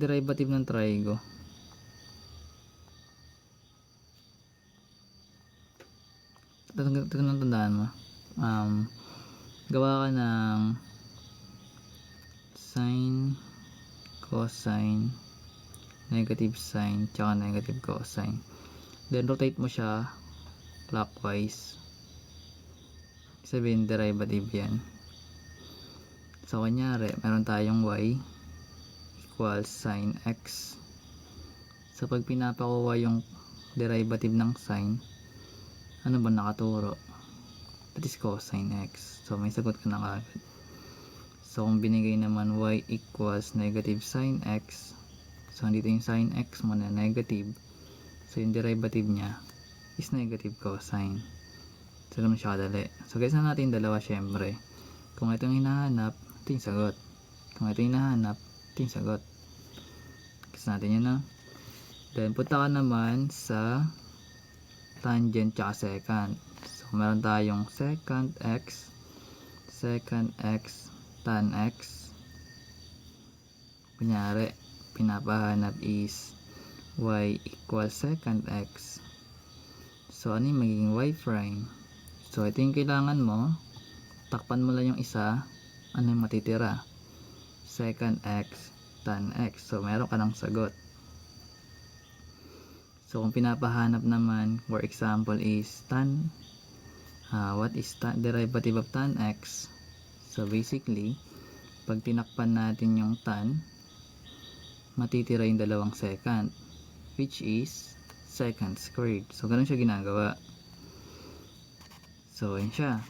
Derivative ng trigo. Ito lang tandaan mo. Gawa ka ng sine, cosine, negative sine, tsaka negative cosine. Then rotate mo siya clockwise. Sabihin derivative yan. So kunyari, meron tayong y equals sine x. So pag pinapakuha yung derivative ng sine, ano ba nakaturo? That is cosine x. So may sagot ka na kagad. So kung binigay naman y equals negative sine x, so dito yung sine x mo na negative, so yung derivative niya is negative cosine. So ganun siya kadali. So guys na natin dalawa syempre. Kung ito yung hinahanap, ito yung sagot. Kung ito yung hinahanap, ito yung sagot. Guys natin yun na. Then punta ka naman sa tangent tsaka secant. So meron tayong secant x tan x. Kunyari, pinapahanap is y equals secant x. So ano yung magiging y prime? So ito yung kailangan mo. Takpan mo lang yung isa. Ano yung matitira? Secant x tan x. So meron ka ng sagot. So kung pinapahanap naman, for example is tan, what is tan, derivative of tan x? So basically, pag tinakpan natin yung tan, matitira yung dalawang secant, which is secant squared. So ganun siya ginagawa. So yun siya.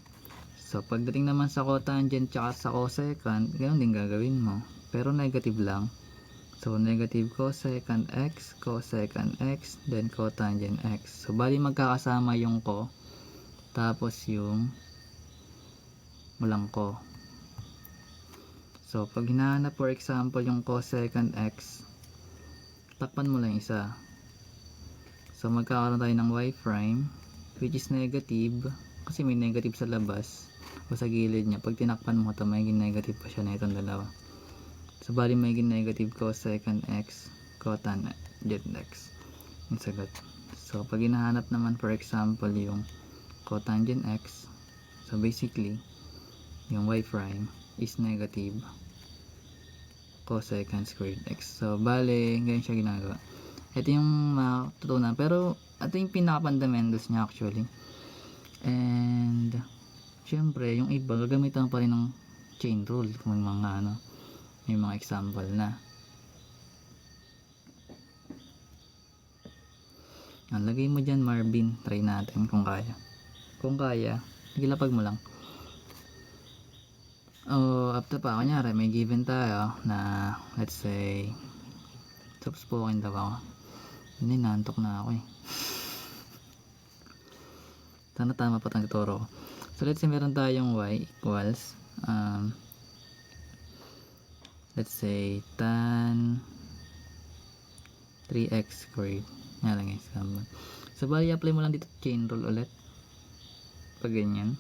So pagdating naman sa cotangent tsaka sa cosecant, ganun din gagawin mo. Pero negative lang. So negative cosecant x, then cotangent x. So bali magkakasama yung ko, tapos yung walang ko. So pag hinahanap for example yung cosecant x, takpan mo lang isa. So magkakaroon tayo ng y prime, which is negative, kasi may negative sa labas o sa gilid niya. Pag tinakpan mo ito, magiging negative pa siya na itong dalawa. So bali magiging negative cosecant x, cotangent x yung sagot. So pag hinahanap naman for example yung cotangent x, so basically yung y prime is negative cosecant squared x. So bali ganyan siya ginagawa. Ito yung matutunan, pero ito yung pinaka-fundamentals niya actually. And syempre yung iba gagamitan pa rin ng chain rule kung may mga example na. Lagay mo dyan Marvin, try natin kung kaya. Kung kaya, gilapag mo lang. After pa, kunyari may given tayo na let's say soft spoken daw ako. Hindi, naantok na ako eh. Sana tama pa itong tuturo ko. So let's say meron tayong y equals let's say tan 3x squared. Yan lang guys. So bali apply mo lang dito chain rule ulit. Pag ganyan.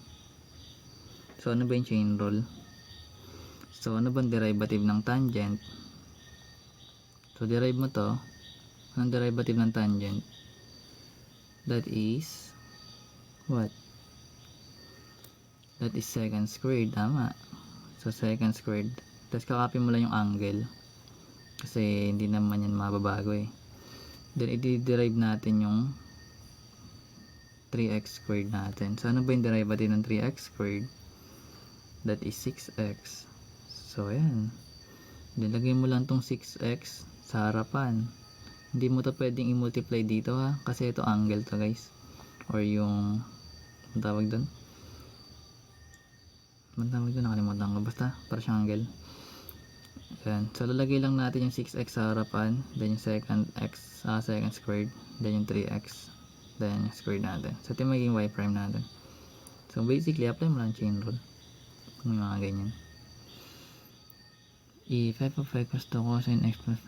So ano ba yung chain rule? So ano ba ang derivative ng tangent? So derive mo to. Anong derivative ng tangent? That is what? That is secant squared. Tama. So secant squared. Tapos kakopy mo lang yung angle. Kasi hindi naman yan mababago eh. Then i-derive natin yung 3x squared natin. So ano ba yung derivative ng 3x squared? That is 6x. So ayan. Nilagay mo lang tong 6x sa harapan. Hindi mo to pwedeng i-multiply dito ha. Kasi ito angle to guys. Or yung ang tawag doon. Ang tawag doon nakalimutan ko. Basta para siyang angle. Ayan. So lalagay lang natin yung 6x sa harapan. Then yung secant squared. Then yung 3x. Then yung squared natin. So ito yung magiging y prime natin. So basically apply mo lang chain rule. Kung may mga ganyan. If f of x equals to cosine x plus,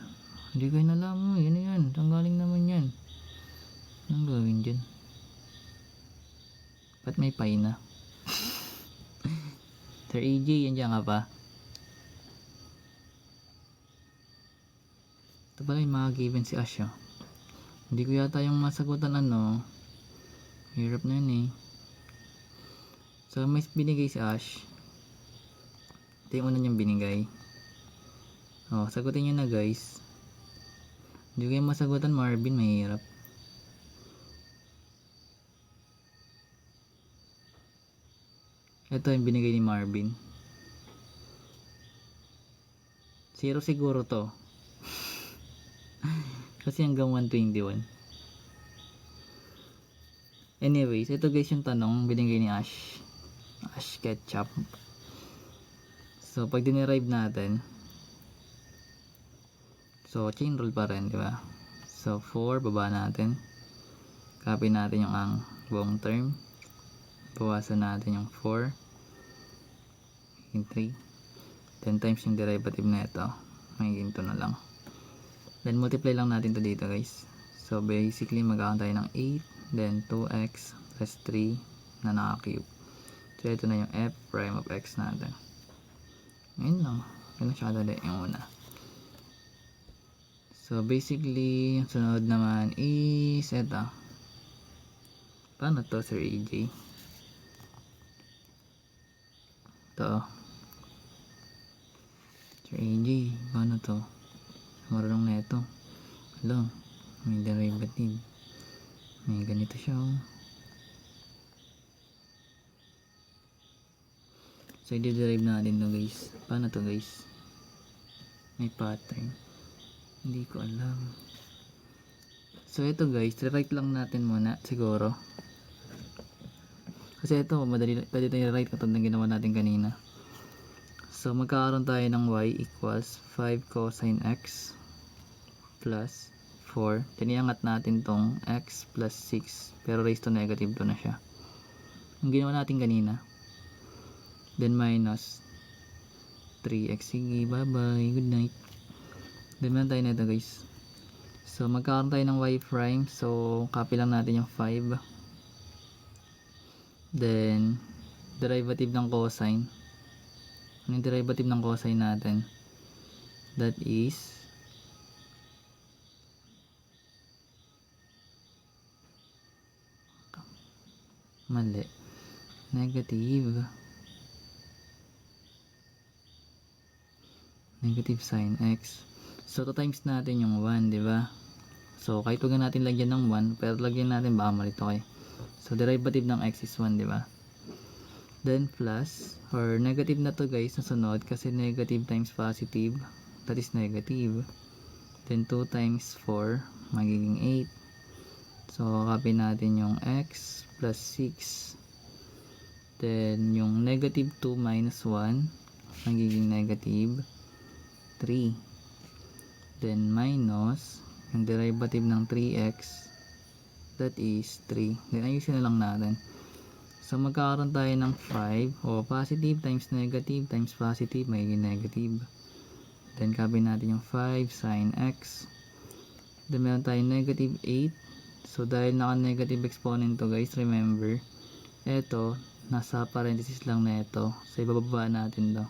hindi ko inalam mo. Yan na yan. Tanggaling naman yan. Anong gawin dyan? Ba't may pi na? Sir AJ, yan dyan ka pa? Ito pala yung mga given si Ash, oh. Hindi ko yata yung masagutan ano. Hirap na yun eh. So may binigay si Ash. Ito yung una niyang binigay. Oh, sagutin nyo na guys. Hindi ko yung masagutan Marvin, mahirap. Ito yung binigay ni Marvin. 0 siguro to. Kasi hanggang 121. Anyways, ito guys yung tanong binigay ni Ash. Ash Ketchup. So pag dinerive natin, so chain rule pa rin, di ba? So 4 baba natin. Copy natin yung ang buong term. Bawasan natin yung 4. Yung 3. 10 times yung derivative na ito. Magiging 2 na lang. Then multiply lang natin to dito guys. So basically magkakaroon tayo ng 8. Then 2x plus 3 na naka-cube. So ito na yung f prime of x natin. Ngayon lang. Ganun siya kadali yung una. So basically yung sunod naman is ito. Paano to Sir AJ? Ito. Sir AJ, paano to? Marunong na ito. Hello, may derivative. May ganito siya, oh. So i-derive natin to guys. Paano to guys? May pattern. Hindi ko alam. So ito guys, rewrite lang natin muna siguro. Kasi ito, madali, pwede tayo i-write katulad ng ginawa natin kanina. So magkakaroon tayo ng y equals 5 cosine x plus 4. Tiniangat natin tong x plus 6. Pero raised to negative 2 na siya. Yung ginawa natin kanina. Then minus 3x. Sige, bye bye. Good night. Then meron tayo na ito guys. So magkakaroon tayo ng y prime. So copy lang natin yung 5. Then derivative ng cosine. Ano yung derivative ng cosine natin? That is mali. Negative sin x. So 2 times natin yung 1, di ba? So kahit huwag natin lagyan ng 1, pero lagyan natin baka malito kayo. So derivative ng x is 1, di ba? Then plus or negative na to guys na sunod kasi negative times positive, that is negative. Then 2 times 4 magiging 8. So copy natin yung x plus 6. Then yung negative 2 minus 1 magiging negative 3. Then minus yung derivative ng 3x, that is 3. Then ayusin na lang natin. So magkakaroon tayo ng 5 o positive times negative times positive magiging negative. Then copy natin yung 5 sin x. Then meron tayong negative 8. So dahil naka negative exponent to guys, remember, eto nasa parenthesis lang na ito. So ibababa natin to.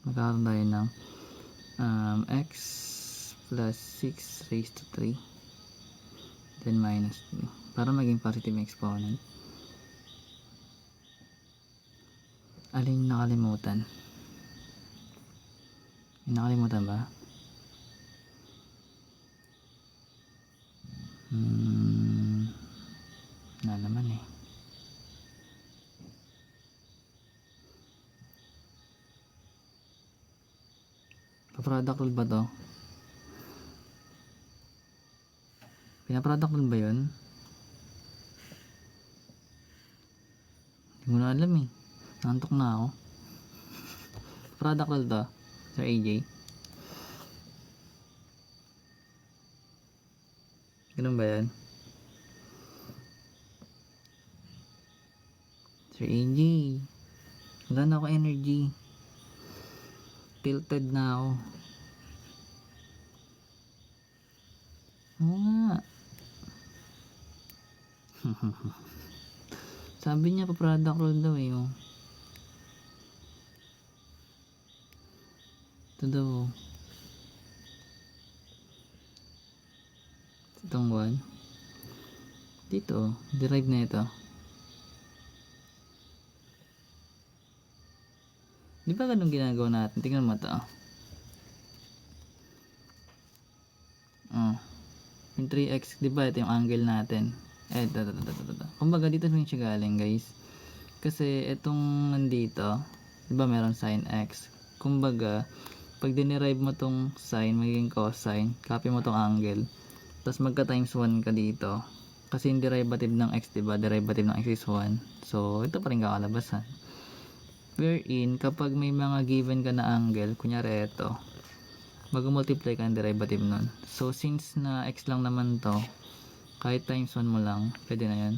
Magkakaroon tayo ng x plus 6 raised to 3. Then minus 2 para maging positive exponent. Alin nakalimutan? Nakalimutan ba? Na naman eh. Pa-product rule ba to? Pina-product rule ba yun? Hindi mo na alam eh. Nantok na ako. Product rule to, Sir AJ. Ganun ba yan? Sir AJ. Wala na ako energy. Tilted na ako. Oo nga. Sabi niya pa product rule daw eh. Oh. Ito daw. Itong 1. Dito, derive na ito. Di ba ganun ginagawa natin? Tingnan mo ito. Yung 3x, di ba ito yung angle natin? Ito. Kumbaga dito rin siya galing, guys. Kasi itong nandito, di ba meron sin x? Kumbaga, pag dinerive mo tong sin, magiging cosine, copy mo tong angle, tapos magka times 1 ka dito. Kasi yung derivative ng x, di ba? Derivative ng x is 1. So, ito pa rin kakalabasan. Wherein, kapag may mga given ka na angle, kunyari ito, mag-multiply ka ng derivative nun. So, since na x lang naman to, kahit times 1 mo lang, pwede na yan.